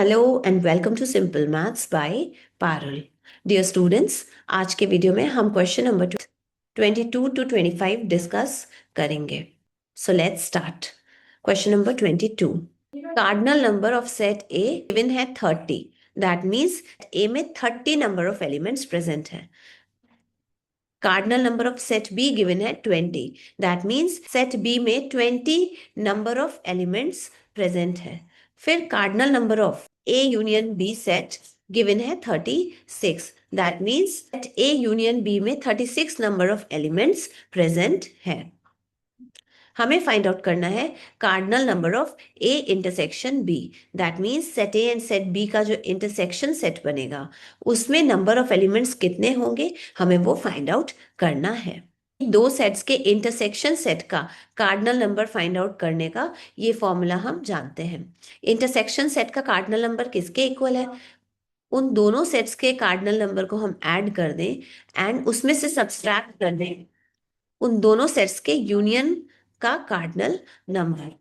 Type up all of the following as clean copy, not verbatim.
Hello and welcome to simple maths by Parul. Dear students, आज के video में हम क्वेश्चन नंबर 22 टू 25 डिस्कस करेंगे। So let's start. Question number 22। Cardinal number of set A given है 30। That means ए में 30 number of elements present है। Cardinal number of set B given है 20। That means set B में 20 number of elements present है। फिर cardinal number of A union B set given है 36। That means set A union B में 36 number of elements present है। हमें find out करना है cardinal number of A intersection B. That means set A and set B का जो intersection set बनेगा उसमें नंबर ऑफ एलिमेंट्स कितने होंगे, हमें वो फाइंड आउट करना है। दो सेट्स के इंटरसेक्शन सेट का कार्डिनल नंबर फाइंड आउट करने का ये फॉर्मूला हम जानते हैं। इंटरसेक्शन सेट का कार्डिनल नंबर किसके इक्वल है? उन दोनों सेट्स के कार्डिनल नंबर को हम ऐड कर दें एंड उसमें से सब्सट्रैक्ट कर दें उन दोनों सेट्स के यूनियन का कार्डिनल नंबर।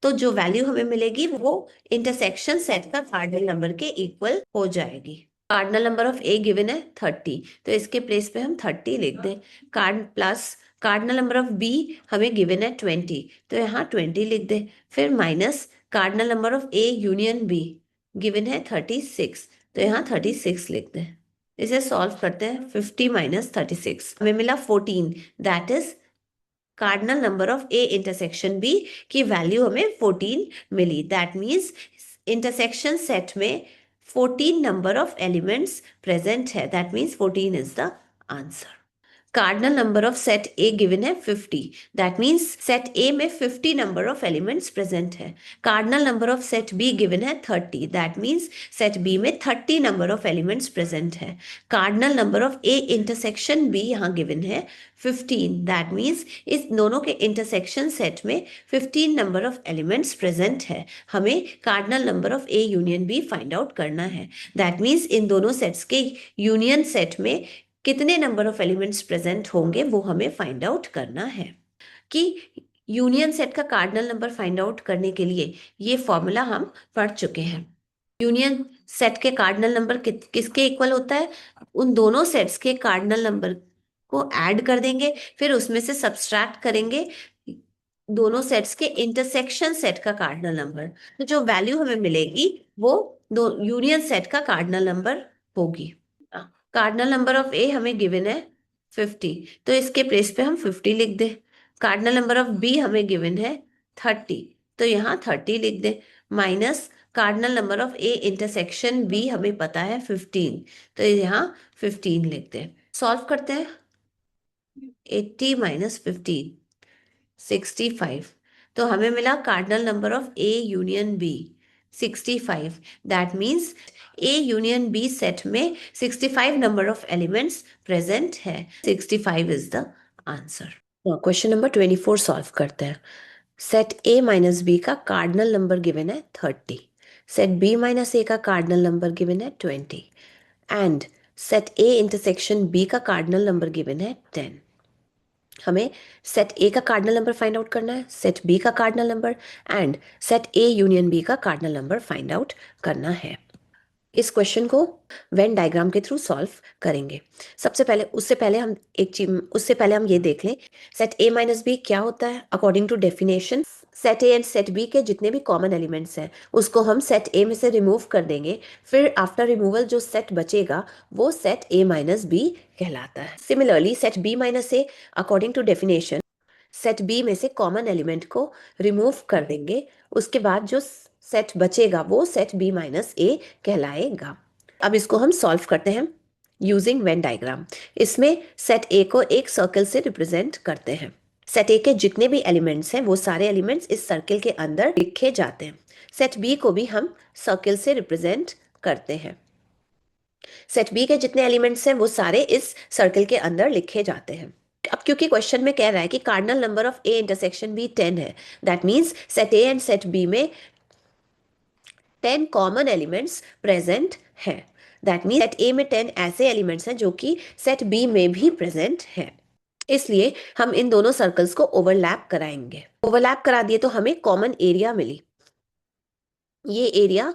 तो जो वैल्यू हमें मिलेगी वो इंटरसेक्शन सेट का कार्डिनल नंबर के इक्वल हो जाएगी। Cardinal number of A given है 30, तो इसके प्लेस पे हम 30 लिख दें। Plus cardinal number of B हमें गिवन है 20, तो यहाँ 20 लिख दें। फिर minus cardinal number of A union B given है 36, तो यहाँ 36 लिख दें। इसे सॉल्व करते हैं। 50 माइनस 36 हमें मिला 14। That is cardinal number of A intersection B की वैल्यू हमें 14 मिली। दैट मीन्स इंटरसेक्शन सेट में 14 नंबर ऑफ एलिमेंट्स प्रेजेंट है। That means 14 is the answer. Cardinal number of set A given है 50। दैट मीन्स सेट ए में 50 number of elements present है। Cardinal number of set B given है 30। That means set B में 30 number of elements present है। Cardinal number of A intersection B यहाँ given है 15। That means इस दोनों के इंटरसेक्शन सेट में 15 नंबर ऑफ एलिमेंट्स प्रेजेंट है। हमें cardinal number of A union B find out करना है। दैट मीन्स इन दोनों सेट्स के यूनियन सेट में कितने नंबर ऑफ एलिमेंट्स प्रेजेंट होंगे वो हमें फाइंड आउट करना है। कि यूनियन सेट का कार्डिनल नंबर फाइंड आउट करने के लिए ये फॉर्मूला हम पढ़ चुके हैं। यूनियन सेट के कार्डिनल नंबर किसके इक्वल होता है? उन दोनों सेट्स के कार्डिनल नंबर को ऐड कर देंगे, फिर उसमें से सब्सट्रैक्ट करेंगे दोनों सेट्स के इंटरसेक्शन सेट का कार्डिनल नंबर। तो जो वैल्यू हमें मिलेगी वो दो यूनियन सेट का कार्डिनल नंबर होगी। कार्डिनल नंबर ऑफ ए हमें गिवन है 50, तो इसके प्लेस पे हम 50 लिख दें। कार्डिनल नंबर ऑफ बी हमें गिवन है 30, तो यहाँ 30 लिख दें। Minus cardinal number of A intersection B हमें पता है 15, तो यहाँ 15 लिख दें। सॉल्व करते हैं। 80 माइनस 15 65, तो हमें मिला cardinal number of A union B 65। That means A union B set में 65 नंबर ऑफ एलिमेंट्स प्रेजेंट है। 65 is the answer. Question number 24 solve करते हैं। सेट ए माइनस बी का कार्डिनल नंबर गिवन है 30। सेट बी माइनस ए का cardinal number given है 20 and set A intersection B का cardinal number given है 10। हमें सेट ए का कार्डिनल नंबर फाइंड आउट करना है, सेट बी का cardinal number and set A union B का कार्डिनल नंबर फाइंड आउट करना है। इस क्वेश्चन को वेन डायग्राम के थ्रू सॉल्व करेंगे। उससे पहले हम ये देख लें सेट ए माइनस बी क्या होता है। According to definition set A and set B के जितने भी कॉमन एलिमेंट्स हैं उसको हम सेट ए में से रिमूव कर देंगे। फिर आफ्टर रिमूवल जो सेट बचेगा वो सेट ए माइनस बी कहलाता है। Similarly set B minus A according to definition set B में से कॉमन एलिमेंट को रिमूव कर देंगे। उसके बाद जो सेट बचेगा वो सेट बी माइनस ए कहलाएगा। अब इसको हम सॉल्व करते हैं यूजिंग वेन डायग्राम। इसमें सेट ए को एक सर्कल से रिप्रेजेंट करते हैं। सेट ए के जितने भी एलिमेंट्स हैं वो सारे एलिमेंट्स इस सर्कल के अंदर लिखे जाते हैं। सेट बी को भी हम सर्कल से रिप्रेजेंट करते हैं। सेट बी के जितने एलिमेंट्स हैं वो सारे इस सर्कल के अंदर लिखे जाते हैं। अब क्योंकि क्वेश्चन में कह रहा है कि cardinal number of A intersection B 10 है, that means set A and set B में 10 कॉमन एलिमेंट्स प्रेजेंट है। दैट मीन्स सेट ए में 10 ऐसे एलिमेंट्स हैं जो कि सेट बी में भी प्रेजेंट है। इसलिए हम इन दोनों सर्कल्स को ओवरलैप कराएंगे। ओवरलैप करा दिए तो हमें कॉमन एरिया मिली। ये एरिया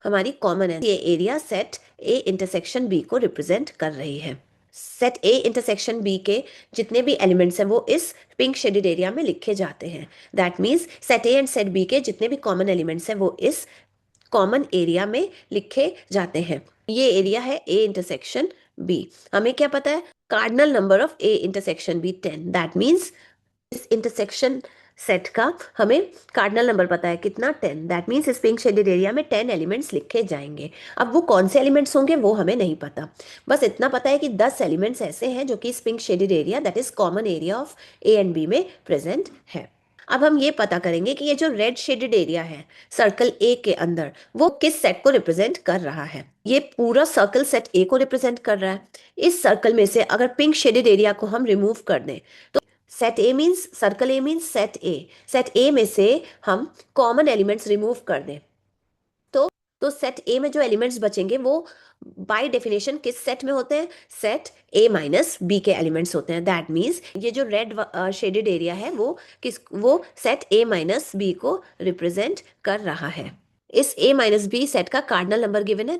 हमारी कॉमन है, ये area set A intersection B को रिप्रेजेंट कर रही है। सेट ए इंटरसेक्शन बी के जितने भी एलिमेंट्स हैं वो इस पिंक शेडेड एरिया में लिखे जाते हैं। That means set A and set B के जितने भी कॉमन एलिमेंट्स हैं वो इस कॉमन एरिया में लिखे जाते हैं। ये एरिया है ए इंटरसेक्शन बी। हमें क्या पता है? Cardinal number of A intersection B 10। That means इस इंटरसेक्शन सेट का हमें कार्डिनल नंबर पता है कितना? 10। दैट मीन्स इस पिंक शेडेड एरिया में 10 एलिमेंट्स लिखे जाएंगे। अब वो कौन से एलिमेंट्स होंगे वो हमें नहीं पता, बस इतना पता है कि 10 एलिमेंट्स ऐसे हैं जो कि इस pink shaded area that is common area of A and B में प्रेजेंट है। अब हम ये पता करेंगे कि ये जो रेड शेडेड एरिया है सर्कल ए के अंदर वो किस सेट को रिप्रेजेंट कर रहा है। ये पूरा सर्कल सेट ए को रिप्रेजेंट कर रहा है। इस सर्कल में से अगर पिंक शेडेड एरिया को हम रिमूव कर दें तो set A means circle A means set A में से हम कॉमन एलिमेंट्स रिमूव कर दें तो सेट ए में जो एलिमेंट्स बचेंगे वो बाय डेफिनेशन किस सेट में होते हैं? सेट ए माइनस बी के एलिमेंट्स होते हैं। दैट मीन्स ये जो रेड शेडेड एरिया है वो सेट ए माइनस बी को रिप्रेजेंट कर रहा है। इस ए माइनस बी सेट का कार्डिनल नंबर गिवन है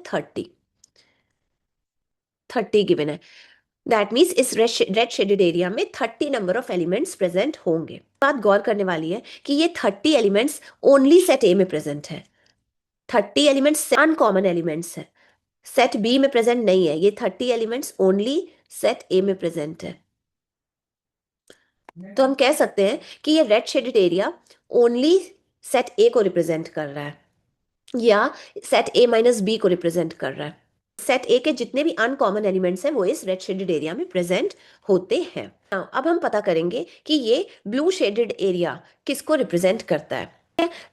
30 गिवन है। दैट मीन्स इस रेड शेडेड एरिया में 30 नंबर ऑफ एलिमेंट्स प्रेजेंट होंगे। बात गौर करने वाली है कि ये 30 एलिमेंट्स ओनली सेट ए में प्रेजेंट है। 30 एलिमेंट्स अनकॉमन एलिमेंट्स है, सेट बी में प्रेजेंट नहीं है। ये 30 एलिमेंट्स ओनली सेट ए में प्रेजेंट है। तो हम कह सकते हैं कि ये red shaded area only set A को रिप्रेजेंट कर रहा है या सेट ए माइनस बी को रिप्रेजेंट कर रहा है। सेट ए के जितने भी अनकॉमन एलिमेंट्स हैं वो इस रेड शेडेड एरिया में प्रेजेंट होते हैं। अब हम पता करेंगे कि ये ब्लू शेडेड एरिया किसको रिप्रेजेंट करता है।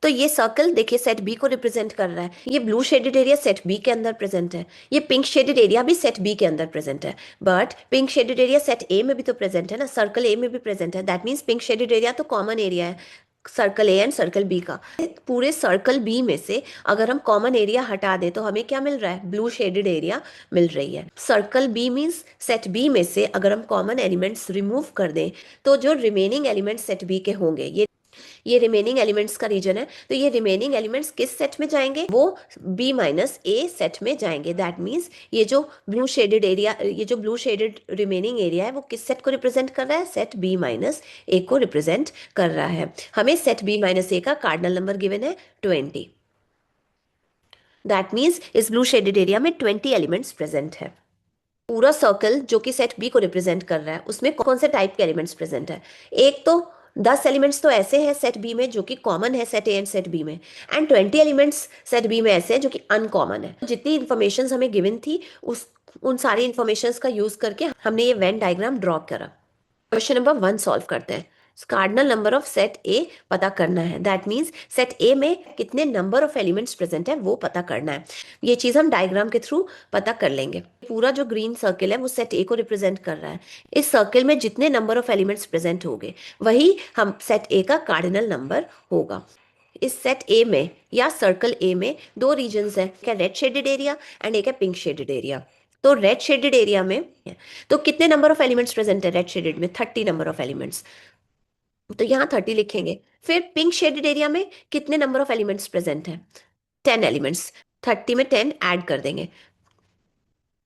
तो ये सर्कल देखिए सेट बी को रिप्रेजेंट कर रहा है। ये blue shaded area set B के अंदर प्रेजेंट है। ये पिंक शेडेड एरिया भी सेट बी के अंदर प्रेजेंट है। But pink shaded area set A में भी तो प्रेजेंट है ना, सर्कल ए में भी प्रेजेंट है। That means pink shaded area तो कॉमन एरिया है circle A and circle B का। पूरे सर्कल बी में से अगर हम कॉमन एरिया हटा दें तो हमें क्या मिल रहा है? ब्लू शेडेड एरिया मिल रही है। Circle B means set B में से अगर हम कॉमन एलिमेंट्स रिमूव कर दें तो जो रिमेनिंग एलिमेंट्स सेट बी के होंगे ये रिमेनिंग एलिमेंट्स का रीजन है। तो ये रिमेनिंग एलिमेंट्स किस सेट में जाएंगे? वो बी माइनस ए सेट में जाएंगे। दैट मीन्स ये जो ब्लू शेडेड रिमेनिंग एरिया है वो किस सेट को रिप्रेजेंट कर रहा है? सेट बी माइनस ए को रिप्रेजेंट कर रहा है। हमें सेट बी माइनस ए का कार्डिनल नंबर गिवन है 20। दैट मीन्स इस ब्लू शेडेड एरिया में 20 एलिमेंट्स प्रेजेंट है। पूरा सर्कल जो कि सेट बी को रिप्रेजेंट कर रहा है उसमें कौन से टाइप के एलिमेंट्स प्रेजेंट है? एक तो 10 एलिमेंट्स तो ऐसे हैं सेट बी में जो कि कॉमन है set A and set B में, एंड 20 एलिमेंट्स सेट बी में ऐसे हैं जो कि अनकॉमन है। जितनी इंफॉर्मेशन हमें गिवन थी उन सारी इंफॉर्मेशन का यूज करके हमने ये वेन डायग्राम ड्रॉ करा। क्वेश्चन नंबर 1 सॉल्व करते हैं। कार्डिनल नंबर ऑफ सेट ए पता करना है। दैट मीन्स सेट ए में कितने नंबर ऑफ एलिमेंट्स प्रेजेंट है वो पता करना है। ये चीज हम डायग्राम के थ्रू पता कर लेंगे। पूरा जो ग्रीन सर्किल है वो सेट ए को रिप्रेजेंट कर रहा है। इस सर्किल में जितने नंबर ऑफ एलिमेंट्स प्रेजेंट होंगे वही हम सेट ए का कार्डिनल नंबर होगा। इस सेट ए में या सर्कल ए में दो रीजन्स हैं, एक है रेड शेडेड एरिया एंड एक है पिंक शेडेड एरिया। तो रेड शेडेड एरिया में तो कितने नंबर ऑफ एलिमेंट्स प्रेजेंट है? रेड शेडेड में 30 नंबर ऑफ एलिमेंट्स, तो यहाँ 30 लिखेंगे। फिर पिंक शेडेड एरिया में कितने नंबर ऑफ एलिमेंट्स प्रेजेंट है? 10 एलिमेंट्स। 30 में 10 ऐड कर देंगे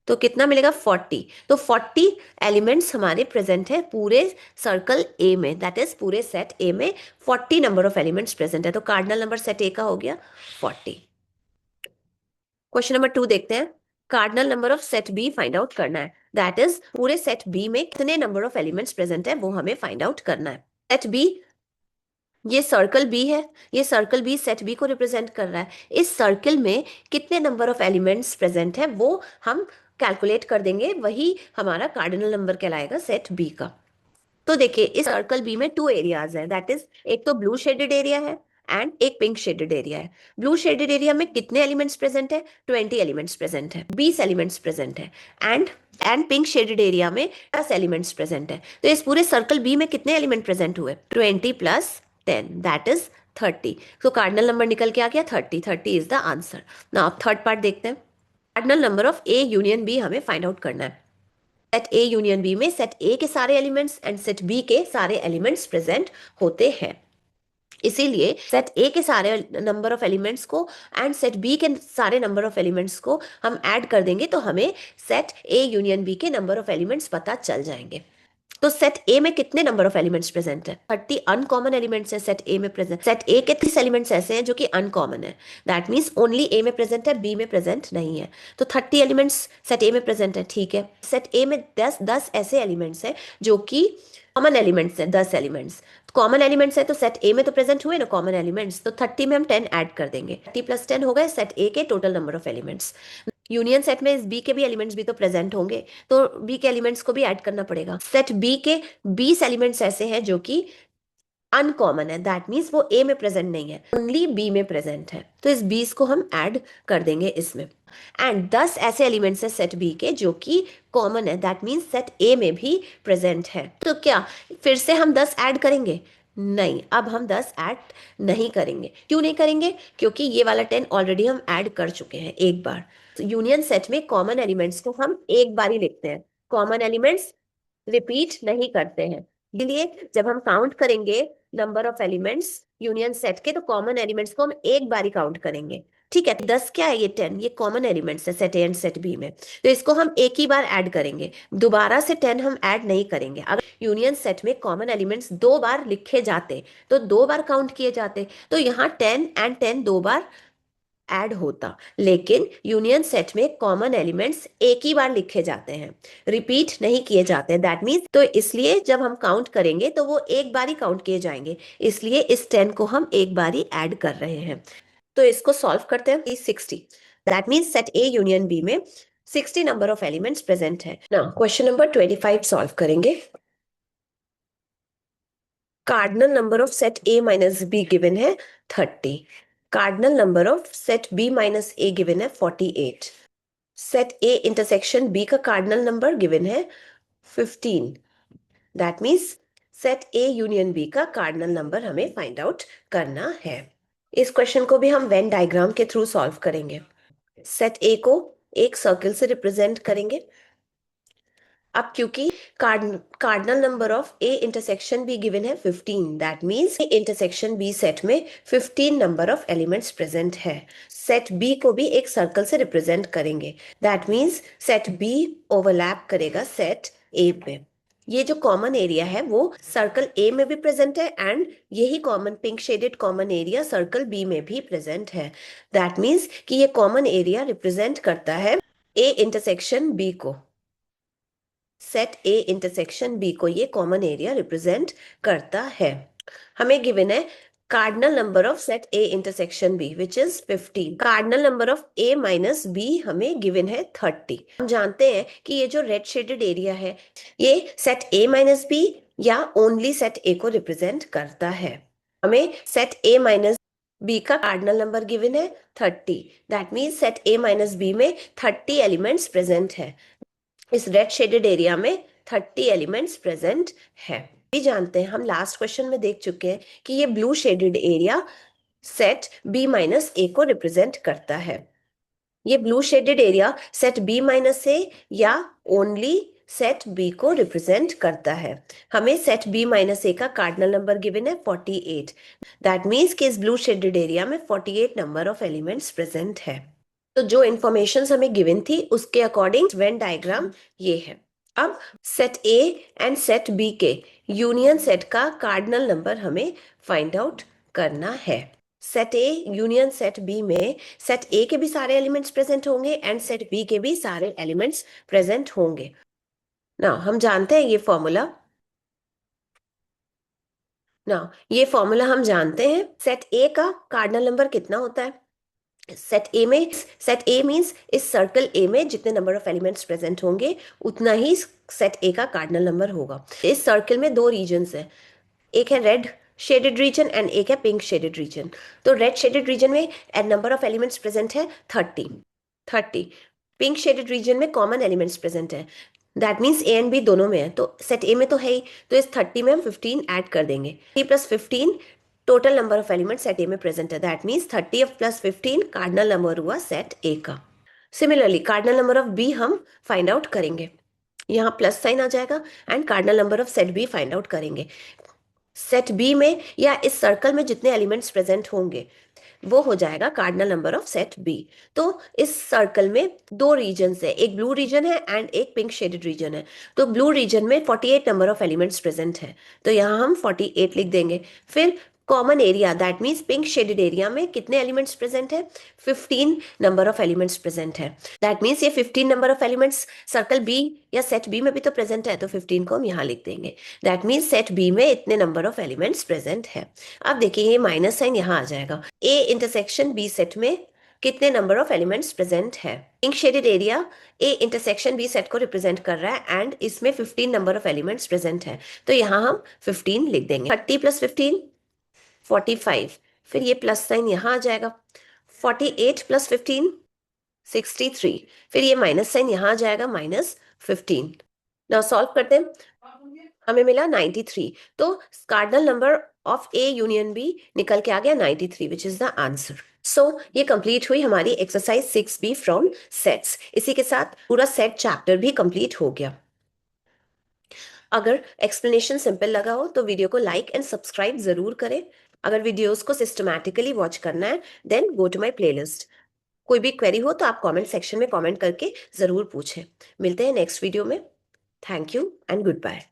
तो कितना मिलेगा? 40। तो 40 एलिमेंट्स हमारे प्रेजेंट है पूरे सर्कल ए में, दैट इज पूरे सेट ए में 40 नंबर ऑफ एलिमेंट्स प्रेजेंट है। तो कार्डिनल नंबर सेट ए का हो गया 40। क्वेश्चन नंबर 2 देखते हैं। Cardinal number of set B find out करना है। दैट इज पूरे सेट बी में कितने नंबर ऑफ एलिमेंट्स प्रेजेंट है वो हमें फाइंड आउट करना है। सेट बी, ये सर्कल बी है, ये सर्कल बी सेट बी को रिप्रेजेंट कर रहा है। इस सर्कल में कितने नंबर ऑफ एलिमेंट्स प्रेजेंट है वो हम कैलकुलेट कर देंगे, वही हमारा कार्डिनल नंबर कहलाएगा सेट बी का। तो देखिए इस सर्कल बी में 2 एरियाज है, दैट इज एक तो ब्लू शेडेड एरिया है एंड एक पिंक शेडेड एरिया है। ब्लू शेडेड एरिया में कितने एलिमेंट्स प्रेजेंट है? 20 एलिमेंट्स प्रेजेंट है, 20 एलिमेंट्स प्रेजेंट है। एंड पिंक शेडेड एरिया में 10 एलिमेंट्स प्रेजेंट है। तो इस पूरे सर्कल बी में कितने एलिमेंट प्रेजेंट हुए? 20 प्लस 10 दैट इज 30। तो कार्डिनल नंबर निकल के आ गया 30। 30 is the answer. Now third part देखते हैं। Cardinal number of A union B हमें फाइंड आउट करना है। सेट ए यूनियन बी में सेट ए के सारे एलिमेंट्स एंड सेट बी के सारे एलिमेंट्स प्रेजेंट होते हैं। इसीलिए सेट ए के सारे नंबर ऑफ एलिमेंट्स को एंड सेट बी के सारे नंबर ऑफ एलिमेंट्स को हम ऐड कर देंगे तो हमें सेट ए यूनियन बी के नंबर ऑफ एलिमेंट्स पता चल जाएंगे। तो सेट ए में कितने नंबर ऑफ एलिमेंट्स प्रेजेंट है? 30 अनकॉमन एलिमेंट्स है सेट ए में प्रेजेंट। सेट ए के 30 एलिमेंट्स ऐसे हैं जो कि अनकॉमन है, दैट मीन्स ओनली ए में प्रेजेंट है, बी में प्रेजेंट नहीं है। तो 30 एलिमेंट्स सेट ए में प्रेजेंट है, ठीक है। सेट ए में 10 ऐसे एलिमेंट्स है जो कि कॉमन एलिमेंट्स है, 10 एलिमेंट्स कॉमन एलिमेंट्स है। तो सेट ए में तो प्रेजेंट हुए ना कॉमन एलिमेंट्स, तो 30 में हम 10 ऐड कर देंगे। 30 प्लस 10 हो गए सेट ए के total number of elements. Union set में इस बी के भी एलिमेंट्स भी तो प्रेजेंट होंगे, तो बी के एलिमेंट्स को भी ऐड करना पड़ेगा। सेट बी के 20 एलिमेंट्स ऐसे हैं जो कि अनकॉमन है, दैट मीन्स वो ए में प्रेजेंट नहीं है, ओनली बी में प्रेजेंट है। तो इस 20 को हम ऐड कर देंगे इसमें। एंड 10 ऐसे एलिमेंट्स है सेट बी के जो कि कॉमन है, दैट मीन्स सेट ए में भी प्रेजेंट है। तो क्या फिर से हम 10 ऐड करेंगे? नहीं, अब हम 10 ऐड नहीं करेंगे। क्यों नहीं करेंगे? क्योंकि ये वाला 10 ऑलरेडी हम ऐड कर चुके हैं एक बार। तो यूनियन सेट में कॉमन एलिमेंट्स को हम एक बार ही लिखते हैं, कॉमन एलिमेंट्स रिपीट नहीं करते हैं। इसलिए जब हम काउंट करेंगे number of elements union set के, तो कॉमन एलिमेंट्स को हम एक बार ही काउंट करेंगे, ठीक है। 10 क्या है? ये 10, ये कॉमन एलिमेंट्स है set A and set B में, तो इसको हम एक ही बार ऐड करेंगे, दोबारा से 10 हम ऐड नहीं करेंगे। अगर यूनियन सेट में कॉमन एलिमेंट्स 2 बार लिखे जाते तो 2 बार काउंट किए जाते, तो यहाँ 10 एंड 10 2 बार ऐड होता। लेकिन यूनियन सेट में कॉमन एलिमेंट्स एक ही बार लिखे जाते हैं, रिपीट नहीं किए जाते, दैट मीन्स। तो इसलिए जब हम काउंट करेंगे तो वो एक बार ही काउंट किए जाएंगे, इसलिए इस 10 को हम एक बार ही ऐड कर रहे हैं। तो इसको सॉल्व करते हैं। 60, that means set A union B में 60 नंबर ऑफ एलिमेंट्स प्रेजेंट है। नाउ क्वेश्चन नंबर 25 सॉल्व करेंगे। Cardinal number of set A minus B given है 30। Cardinal number of set B minus A given है 48। Set A intersection B का cardinal number given है 15, that means set A union B का cardinal number हमें find out करना है। इस question को भी हम वेन डायग्राम के थ्रू सॉल्व करेंगे। सेट ए को एक सर्किल से रिप्रेजेंट करेंगे। अब क्योंकि cardinal number of A intersection B given है 15, that means intersection B set में 15 नंबर ऑफ एलिमेंट्स प्रेजेंट है। सेट बी को भी एक सर्कल से रिप्रेजेंट करेंगे, that means set B overlap करेगा सेट ए पे। ये जो कॉमन एरिया है वो सर्कल ए में भी प्रेजेंट है एंड यही common pink shaded common area circle B में भी प्रेजेंट है, दैट मीन्स कि ये कॉमन एरिया रिप्रेजेंट करता है ए इंटरसेक्शन बी को। सेट ए इंटरसेक्शन बी को ये कॉमन एरिया रिप्रेजेंट करता है। हमें गिवन है cardinal number of set A intersection B which is 15। Cardinal number of A minus B हमें गिवन है 30। हम जानते हैं कि ये जो रेड शेडेड एरिया है ये सेट ए माइनस बी या ओनली सेट ए को रिप्रेजेंट करता है। हमें सेट ए माइनस बी का कार्डिनल नंबर गिवन है 30, that means set A minus B में 30 एलिमेंट्स प्रेजेंट है। इस रेड शेडेड एरिया में 30 एलिमेंट्स प्रेजेंट है। भी जानते हैं, हम लास्ट क्वेश्चन में देख चुके हैं कि ये blue shaded area set B minus A को रिप्रेजेंट करता है। ये blue shaded area set B minus A या ओनली सेट बी को रिप्रेजेंट करता है। हमें सेट बी माइनस ए का कार्डिनल नंबर गिवन है 48, दैट मीन्स कि इस ब्लू शेडेड एरिया में 48 नंबर ऑफ एलिमेंट्स प्रेजेंट है। तो जो इंफॉर्मेशन हमें गिवन थी उसके अकॉर्डिंग वेन डायग्राम ये है। अब set A and set B के यूनियन सेट का कार्डिनल नंबर हमें फाइंड आउट करना है। Set A union set B में सेट ए के भी सारे एलिमेंट्स प्रेजेंट होंगे एंड सेट बी के भी सारे एलिमेंट्स प्रेजेंट होंगे। ना हम जानते हैं ये फॉर्मूला हम जानते हैं। सेट ए का कार्डिनल नंबर कितना होता है? सेट ए मीन्स इस सर्कल ए में जितने नंबर ऑफ एलिमेंट्स प्रेजेंट होंगे उतना ही सेट ए का कार्डिनल नंबर होगा। इस सर्कल में 2 रीजन्स है, एक है रेड शेडेड रीजन एंड एक है पिंक शेडेड रीजन। तो रेड शेडेड रीजन में नंबर ऑफ एलिमेंट्स प्रेजेंट है 30। पिंक शेडेड रीजन में कॉमन एलिमेंट्स प्रेजेंट है, that means A and B दोनों में है। तो सेट ए में तो है ही, तो इस 30 में हम 15 ऐड कर देंगे। 30 plus 15 total number of element set A में प्रेजेंट है, that means 30 plus 15 cardinal number हुआ सेट ए का। Similarly cardinal number of B हम फाइंड आउट करेंगे, यहाँ प्लस साइन आ जाएगा and cardinal number of set B find out करेंगे। सेट बी में या इस सर्कल में जितने एलिमेंट्स प्रेजेंट होंगे वो हो जाएगा cardinal number of set B. तो इस सर्कल में दो रीजन है, एक ब्लू रीजन है एंड एक पिंक शेडेड रीजन है। तो ब्लू रीजन में 48 नंबर ऑफ एलिमेंट्स प्रेजेंट है, तो यहाँ हम 48 लिख देंगे। फिर common area, that means pink shaded area में कितने एलिमेंट्स प्रेजेंट है, 15 नंबर ऑफ एलिमेंट्स प्रेजेंट है। दैट मीन्स ये 15 number of elements circle B या सेट बी में भी तो प्रेजेंट है, तो 15 को हम यहाँ लिख देंगे। दैट मीन्स सेट बी में इतने नंबर ऑफ एलिमेंट्स प्रेजेंट है। अब देखिए ये माइनस साइन यहाँ आ जाएगा। ए इंटरसेक्शन बी सेट में कितने नंबर ऑफ एलिमेंट्स प्रेजेंट है। Pink shaded area A intersection B set को रिप्रेजेंट कर रहा है एंड इसमें 15 नंबर ऑफ एलिमेंट्स प्रेजेंट है, तो यहाँ हम 15 लिख देंगे। 30 प्लस 15 45, फिर ये प्लस साइन यहाँ आ जाएगा। 48 प्लस 15 63, फिर ये माइनस साइन यहाँ आ जाएगा, -15। नाउ सॉल्व करते हैं, हमें मिला 93। तो cardinal number of A union B निकल के आ गया 93, which is the answer. So ये कंप्लीट हुई हमारी एक्सरसाइज 6B फ्रॉम सेट्स। इसी के साथ पूरा सेट चैप्टर भी कंप्लीट हो गया। अगर एक्सप्लेनेशन सिंपल लगा हो तो वीडियो को लाइक एंड सब्सक्राइब जरूर करें। अगर वीडियोस को सिस्टमैटिकली वॉच करना है then go to my playlist. कोई भी क्वेरी हो तो आप कमेंट सेक्शन में कमेंट करके जरूर पूछें। मिलते हैं नेक्स्ट वीडियो में। Thank you and good bye.